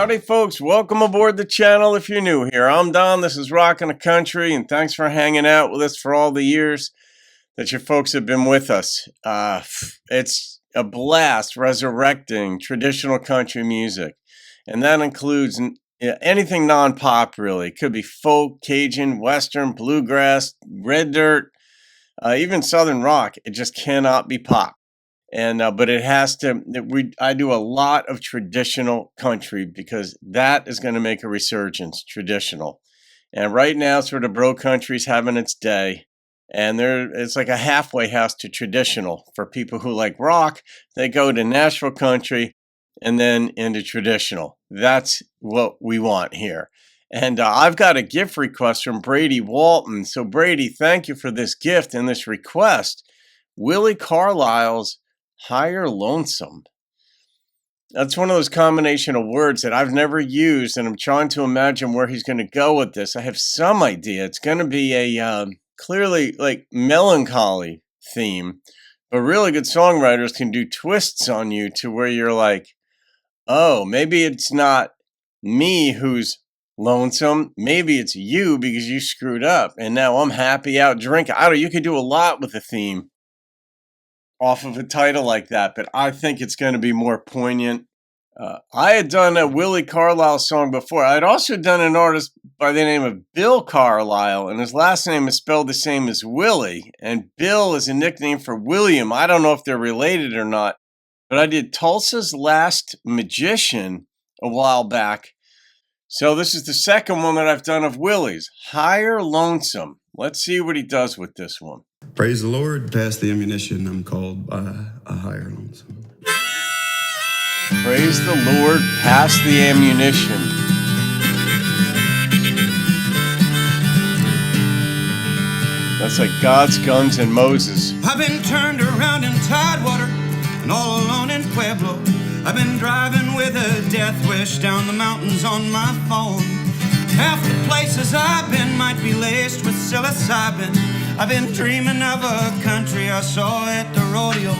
Howdy, folks. Welcome aboard the channel if you're new here. I'm Don. This is Rockin' the Country, and thanks for hanging out with us for all the years that your folks have been with us. It's a blast resurrecting traditional country music, and that includes anything non-pop, really. It could be folk, Cajun, Western, bluegrass, red dirt, even Southern rock. It just cannot be pop. And but it has to. I do a lot of traditional country because that is going to make a resurgence. Traditional, and right now, sort of bro country's having its day, and it's like a halfway house to traditional for people who like rock. They go to Nashville country, and then into traditional. That's what we want here. And I've got a gift request from Brady Walton. So Brady, thank you for this gift and this request. Willi Carlisle's Higher Lonesome. That's one of those combination of words that I've never used, and I'm trying to imagine where he's going to go with this. I have some idea. It's going to be a clearly like melancholy theme, but really good songwriters can do twists on you to where you're like, oh, maybe it's not me who's lonesome. Maybe it's you because you screwed up, and now I'm happy out drinking. I don't know. You could do a lot with a theme off of a title like that, but I think it's going to be more poignant. I had done a Willi Carlisle song before. I had also done an artist by the name of Bill Carlisle, and his last name is spelled the same as Willi, and Bill is a nickname for William. I don't know if they're related or not, but I did Tulsa's Last Magician a while back. So this is the second one that I've done of Willi's, Higher Lonesome. Let's see what he does with this one. Praise the Lord, pass the ammunition, I'm called by a higher lonesome. Praise the Lord, pass the ammunition. That's like God's guns and Moses. I've been turned around in Tidewater and all alone in Pueblo. I've been driving with a death wish down the mountains on my phone. Half the places I've been might be laced with psilocybin. I've been dreaming of a country I saw at the rodeo.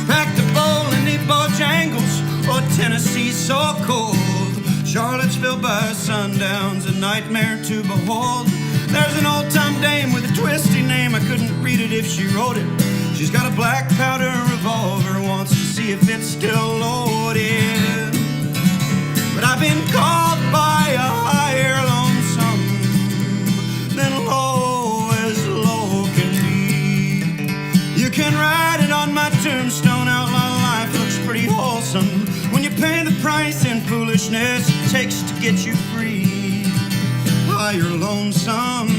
Packed a bowl and eat Bojangles. Oh, Tennessee's so cold. Charlottesville by sundown's a nightmare to behold. There's an old-time dame with a twisty name. I couldn't read it if she wrote it. She's got a black powder revolver, wants to see if it's still loaded. But I've been called by a higher lonesome than low as low can be. You can write it on my tombstone, outlaw life looks pretty wholesome. When you pay the price in foolishness it takes to get you free. Higher lonesome,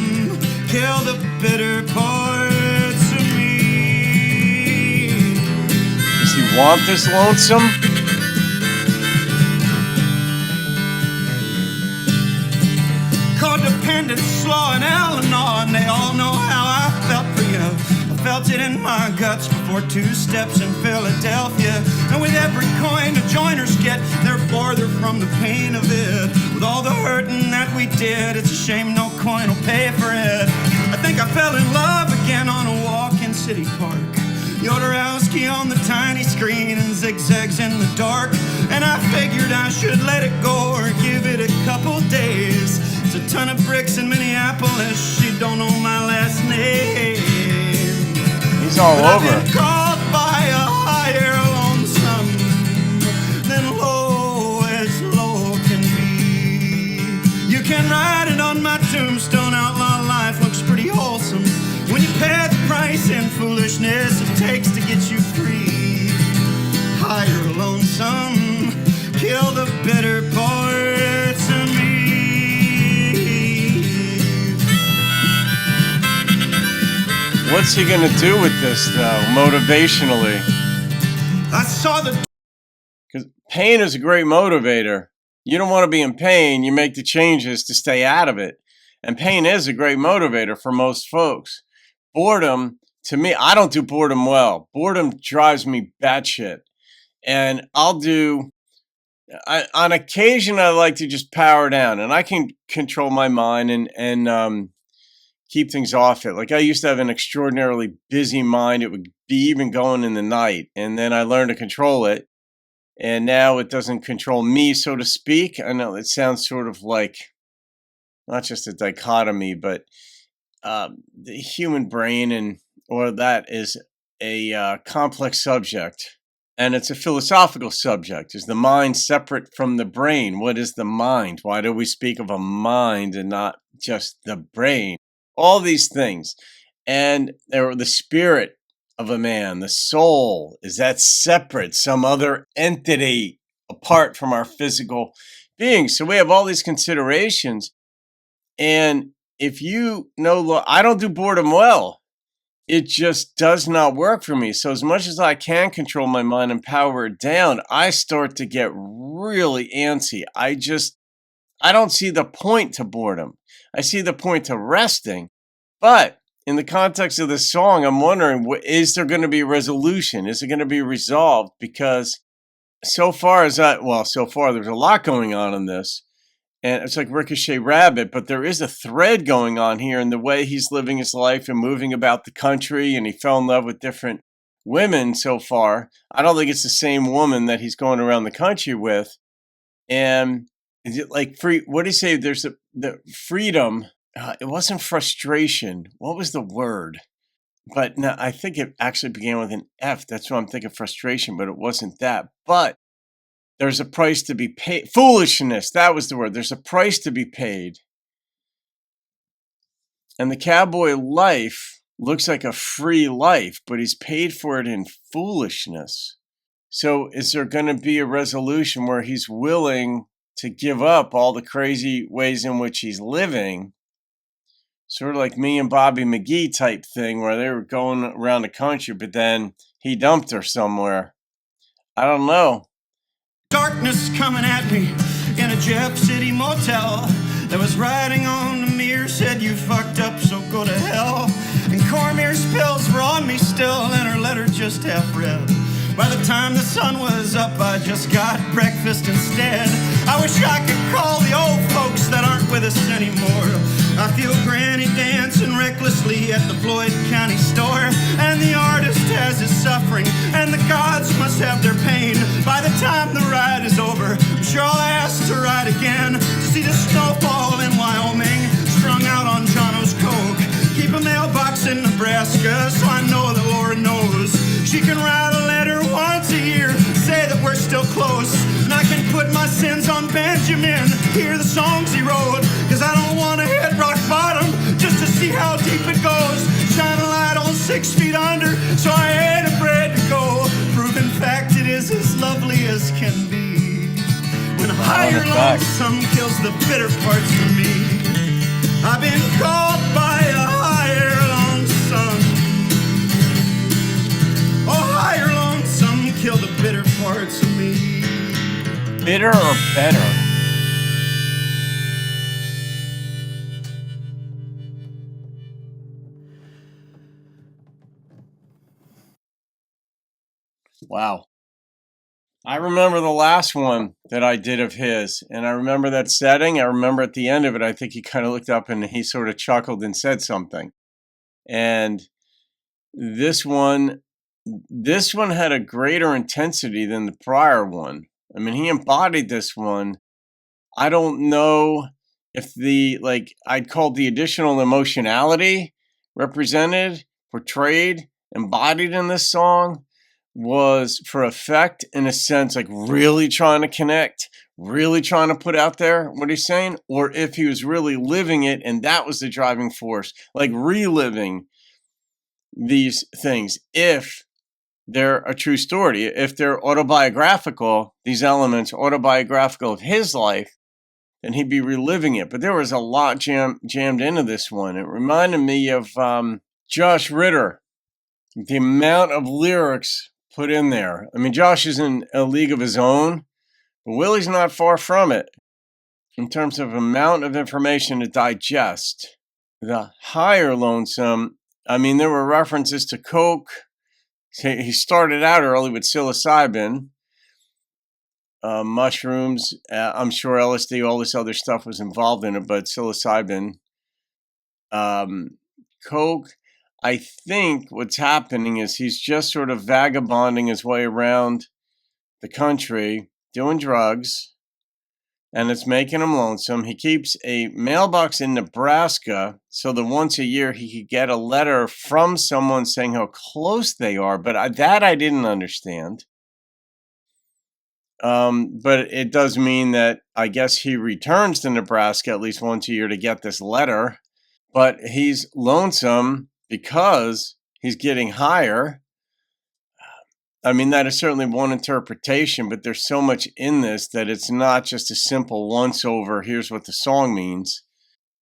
kill the bitter parts of me. Does he want this lonesome? Codependent, slaw, and Eleanor, and they all know how I felt for you. I felt it in my guts before 2 steps in Philadelphia. And with every coin the joiners get, they're farther from the pain of it. With all the hurting that we did, it's a shame no coin will pay for it. I think I fell in love again on a walk in City Park. Jodorowsky on the tiny screen and zigzags in the dark. And I figured I should let it go or give it a couple days. It's a ton of bricks in Minneapolis, she don't know my last name. He's all but over. I've been called by a higher lonesome than low as low can be. You can write it on my tombstone, outlaw life looks pretty wholesome. When you pay the price in foolishness it takes to get you free. Higher lonesome, kill the bitter parts of me. What's he gonna do with this though, motivationally? I saw the... Because pain is a great motivator. You don't want to be in pain, you make the changes to stay out of it. And pain is a great motivator for most folks. Boredom, to me, I don't do boredom well. Boredom drives me batshit. And on occasion, I like to just power down. And I can control my mind and keep things off it. Like I used to have an extraordinarily busy mind. It would be even going in the night. And then I learned to control it. and now it doesn't control me, so to speak. I know it sounds sort of like not just a dichotomy, but the human brain or that is a complex subject, and it's a philosophical subject. Is the mind separate from the brain? What is the mind? Why do we speak of a mind and not just the brain? All these things, and the spirit of a man, the soul, is that separate, some other entity apart from our physical being? So we have all these considerations, and if you know, I don't do boredom well. It just does not work for me. So as much as I can control my mind and power it down, I start to get really antsy. I don't see the point to boredom. I see the point to resting. But in the context of this song, I'm wondering, is there going to be a resolution? Is it going to be resolved? Because so far there's a lot going on in this. And it's like Ricochet Rabbit, but there is a thread going on here in the way he's living his life and moving about the country, and he fell in love with different women so far. I don't think it's the same woman that he's going around the country with. And is it like free? What do you say? There's the freedom. It wasn't frustration. What was the word? But no, I think it actually began with an F. That's what I'm thinking, frustration, but it wasn't that. But there's a price to be paid. Foolishness, that was the word. There's a price to be paid. And the cowboy life looks like a free life, but he's paid for it in foolishness. So is there going to be a resolution where he's willing to give up all the crazy ways in which he's living? Sort of like me and Bobby McGee type thing, where they were going around the country, but then he dumped her somewhere. I don't know. Darkness coming at me in a Jeff City motel. That was writing on the mirror, said you fucked up, so go to hell. And Cormier's pills were on me still, and her letter just half read. By the time the sun was up, I just got breakfast instead. I wish I could call the old folks that aren't with us anymore. I feel Granny dancing recklessly at the Floyd County store. And the artist has his suffering, and the gods must have their pain. By the time the ride is over, I'm sure I'll ask to ride again, to see the snowfall in Wyoming, strung out on Jono's coke. Keep a mailbox in Nebraska, so I know that Laura knows. She can write a letter once a year, say that we're still close. And I can put my sins on Benjamin, hear the songs he wrote. Cause I don't want to hit rock bottom, just to see how deep it goes. Shine a light on 6 feet under, so I ain't afraid to go. Proven fact, it is as lovely as can be. When higher lonesome kills the bitter parts of me. I've been called by a higher lonesome. Oh, higher lonesome, kill the bitter parts of me. Bitter or better? Wow. I remember the last one that I did of his, and I remember that setting. I remember at the end of it, I think he kind of looked up and he sort of chuckled and said something. And this one had a greater intensity than the prior one. I mean, he embodied this one. I don't know if I'd call the additional emotionality represented, portrayed, embodied in this song was for effect, in a sense, like really trying to connect, really trying to put out there what he's saying, or if he was really living it and that was the driving force, like reliving these things. If they're a true story, if they're autobiographical, these elements autobiographical of his life, then he'd be reliving it. But there was a lot jammed into this one. It reminded me of Josh Ritter, the amount of lyrics put in there. I mean, Josh is in a league of his own, but Willi's not far from it in terms of amount of information to digest. The higher lonesome, I mean, there were references to coke. He started out early with psilocybin, mushrooms. I'm sure LSD, all this other stuff was involved in it, but psilocybin, coke. I think what's happening is he's just sort of vagabonding his way around the country doing drugs, and it's making him lonesome. He keeps a mailbox in Nebraska so that once a year he could get a letter from someone saying how close they are, but I didn't understand. But it does mean that I guess he returns to Nebraska at least once a year to get this letter. But he's lonesome because he's getting higher. I mean, that is certainly one interpretation, but there's so much in this that it's not just a simple once over, here's what the song means.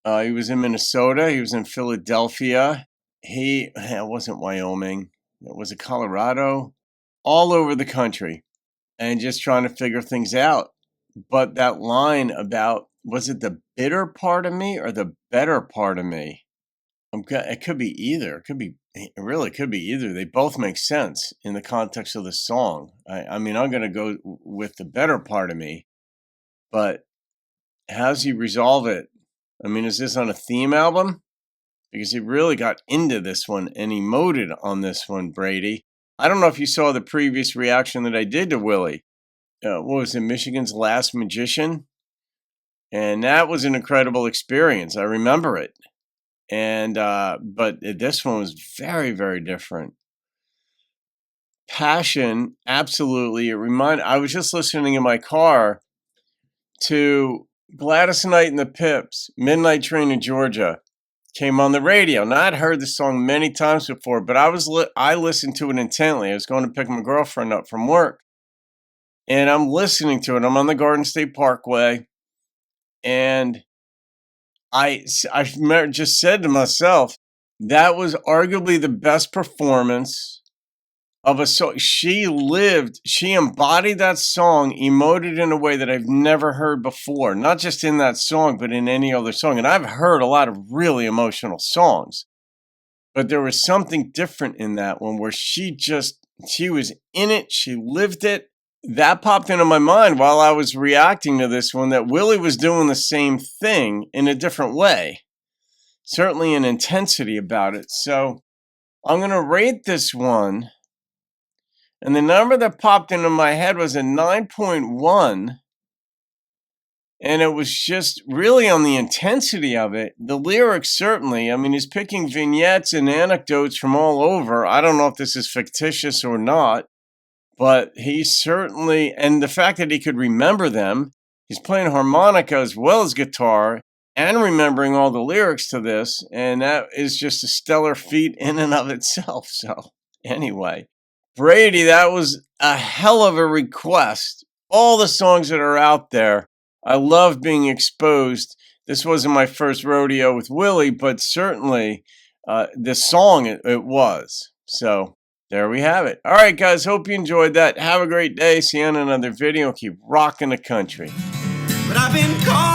He was in Minnesota. He was in Philadelphia. It wasn't Wyoming. It was Colorado. All over the country. And just trying to figure things out. But that line about, was it the bitter part of me or the better part of me? It could be either. It really could be either. They both make sense in the context of the song. I mean, I'm going to go with the better part of me. But how's he resolve it? I mean, is this on a theme album? Because he really got into this one and emoted on this one, Brady. I don't know if you saw the previous reaction that I did to Willi. What was it, Michigan's Last Magician? And that was an incredible experience. I remember it. And but this one was very, very different. Passion, absolutely. I was just listening in my car to Gladys Knight and the Pips, Midnight Train to Georgia. Came on the radio. Now, I'd heard the song many times before, but I listened to it intently. I was going to pick my girlfriend up from work, and I'm listening to it. I'm on the Garden State Parkway, and I just said to myself, that was arguably the best performance of a song. She embodied that song, emoted in a way that I've never heard before, not just in that song, but in any other song. And I've heard a lot of really emotional songs, but there was something different in that one where she was in it. She lived it. That popped into my mind while I was reacting to this one, that Willi was doing the same thing in a different way, certainly an intensity about it. So I'm going to rate this one. And the number that popped into my head was a 9.1. And it was just really on the intensity of it. The lyrics, certainly. I mean, he's picking vignettes and anecdotes from all over. I don't know if this is fictitious or not. But he certainly, and the fact that he could remember them, he's playing harmonica as well as guitar and remembering all the lyrics to this. And that is just a stellar feat in and of itself. So anyway. Brady, that was a hell of a request. All the songs that are out there, I love being exposed. This wasn't my first rodeo with Willi, but certainly the song it was. So there we have it. All right, guys, hope you enjoyed that. Have a great day. See you on another video. Keep rocking the country. But I've been called